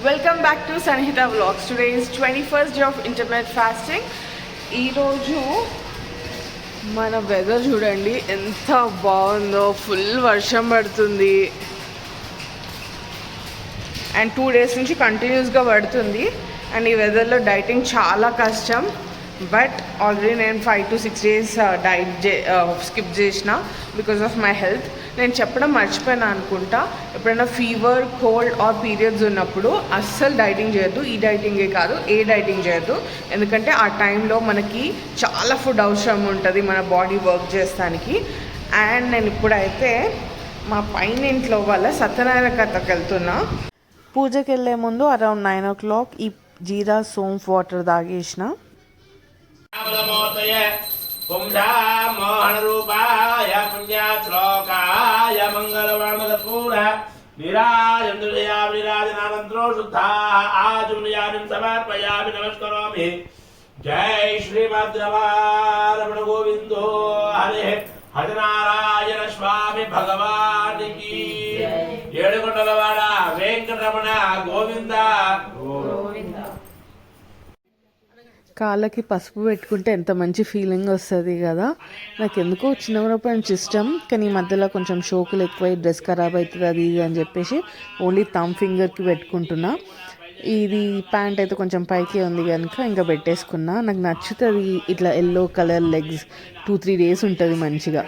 Welcome back to Sanhita Vlogs. Today is 21st day of intermittent fasting. ఈ రోజు మన weather చూడండి ఎంత బాగుందో. ఫుల్ వర్షం పడుతుంది అండ్ 2 days నుంచి కంటిన్యూస్గా పడుతుంది. అండ్ ఈ వెదర్లో డైటింగ్ చాలా కష్టం. బట్ ఆల్రెడీ నేను 5 to 6 days డైట్ స్కిప్ చేసిన బికాస్ ఆఫ్ మై హెల్త్. నేను చెప్పడం మర్చిపోయినా అనుకుంటా, ఎప్పుడైనా ఫీవర్, కోల్డ్ ఆర్ పీరియడ్స్ ఉన్నప్పుడు అస్సలు డైటింగ్ చేయొద్దు. ఈ డైటింగే కాదు, ఏ డైటింగ్ చేయొద్దు. ఎందుకంటే ఆ టైంలో మనకి చాలా ఫుడ్ అవసరం ఉంటుంది మన బాడీ వర్క్ చేస్తానికి. అండ్ నేను ఇప్పుడైతే మా పైన ఇంట్లో వాళ్ళ సత్యనారాయణ కథకి వెళ్తున్నా. పూజకి వెళ్ళే ముందు అరౌండ్ 9 o'clock ఈ జీరా సోంఫ్ వాటర్ తాగేసిన. మోహన రూపాయ పుణ్యాశ్లోకాయ మంగళవాణమూఢ నిరాజనానంద్రో శుద్ధా ఆజుయామి సమర్పయామి నమస్కరోమి. జై శ్రీమద్రమణ గోవిందో హరే హరినారాయణ స్వామి భగవానికి. ఏడుకొండలవాడ వెంకటరమణ గోవింద గోవింద. కాళ్ళకి పసుపు పెట్టుకుంటే ఎంత మంచి ఫీలింగ్ వస్తుంది కదా. నాకు ఎందుకో చిన్నప్పటి నుంచి ఇష్టం, కానీ ఈ మధ్యలో కొంచెం షోకులు ఎక్కువై డ్రెస్ ఖరాబ్ అవుతుంది అది ఇది అని చెప్పేసి ఓన్లీ థమ్ ఫింగర్కి పెట్టుకుంటున్నా. ఇది ప్యాంట్ అయితే కొంచెం పైకి ఉంది కనుక ఇంకా పెట్టేసుకున్నా. నాకు నచ్చుతుంది ఇట్లా ఎల్లో కలర్ లెగ్స్. 2-3 days ఉంటుంది మంచిగా.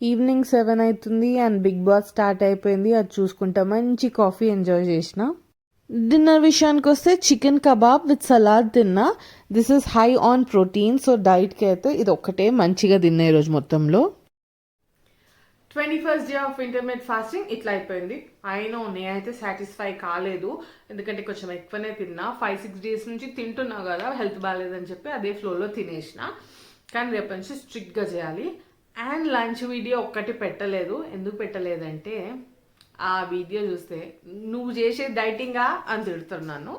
ఈవినింగ్ 7 అవుతుంది అండ్ బిగ్ బాస్ స్టార్ట్ అయిపోయింది. అది చూసుకుంటా మంచి కాఫీ ఎంజాయ్ చేసిన. డిన్నర్ విషయానికి వస్తే చికెన్ కబాబ్ విత్ సలాడ్ తిన్నా. This is high on protein, so డైట్కి అయితే ఇది ఒక్కటే మంచిగా తిన్నా ఈరోజు మొత్తంలో. 21st day of intermediate fasting ఇట్లా అయిపోయింది. అయినో నేనైతే సాటిస్ఫై కాలేదు, ఎందుకంటే కొంచెం ఎక్కువనే తిన్నా. 5-6 days నుంచి తింటున్నా కదా, హెల్త్ బాగాలేదని చెప్పి అదే ఫ్లోలో తినేసిన. కానీ రేపటి నుంచి స్ట్రిక్ట్గా చేయాలి. అండ్ లంచ్ వీడియో ఒక్కటి పెట్టలేదు. ఎందుకు పెట్టలేదంటే ఆ వీడియో చూస్తే నువ్వు చేసే డైటింగా అని తిడుతున్నాను,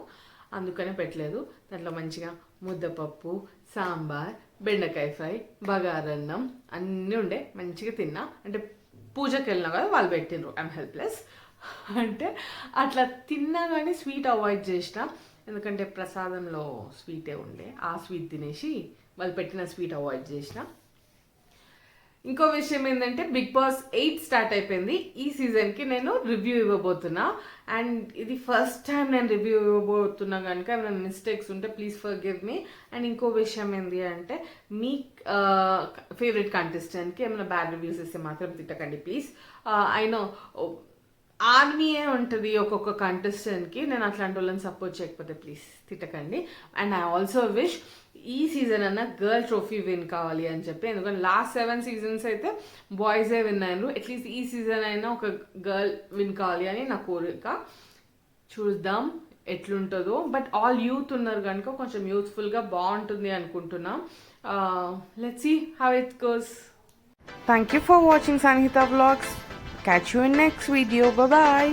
అందుకనే పెట్టలేదు. దాంట్లో మంచిగా ముద్దపప్పు, సాంబార్, బెండకాయ ఫ్రై, బగారన్నం అన్నీ ఉండే. మంచిగా తిన్నా. అంటే పూజకి వెళ్ళినా కదా, వాళ్ళు పెట్టినరు. I'm helpless. అంటే అట్లా తిన్నా కానీ స్వీట్ అవాయిడ్ చేసిన, ఎందుకంటే ప్రసాదంలో స్వీటే ఉండే. ఆ స్వీట్ తినేసి వాళ్ళు పెట్టిన స్వీట్ అవాయిడ్ చేసిన. ఇంకో విషయం ఏంటంటే బిగ్ బాస్ 8 స్టార్ట్ అయిపోయింది. ఈ సీజన్కి నేను రివ్యూ ఇవ్వబోతున్నా. అండ్ ఇది ఫస్ట్ టైం నేను రివ్యూ ఇవ్వబోతున్నా కనుక ఏమైనా మిస్టేక్స్ ఉంటే ప్లీజ్ ఫర్గివ్ మీ. అండ్ ఇంకో విషయం ఏంటి అంటే మీ ఫేవరెట్ కంటెస్టెంట్కి ఏమైనా బ్యాడ్ రివ్యూస్ ఇస్తే మాత్రం తిట్టకండి ప్లీజ్. అయినో ఆర్మీయే ఉంటుంది ఒక్కొక్క కంటెస్టెంట్కి. నేను అట్లాంటి వాళ్ళని సపోర్ట్ చేయకపోతే ప్లీజ్ తిట్టకండి. అండ్ ఐ ఆల్సో విష్ ఈ సీజన్ అన్న గర్ల్ ట్రోఫీ విన్ కావాలి అని చెప్పి, ఎందుకంటే లాస్ట్ 7 seasons అయితే బాయ్సే విన్ అయ్యారు. అట్లీస్ట్ ఈ సీజన్ అయినా ఒక గర్ల్ విన్ కావాలి అని నా కోరిక. చూద్దాం ఎట్లుంటుందో. బట్ ఆల్ యూత్ ఉన్నారు కనుక కొంచెం యూత్ఫుల్గా బాగుంటుంది అనుకుంటున్నా. Let's see how it goes. Thank you for watching Sanhita Vlogs. Catch you in next video. Bye bye.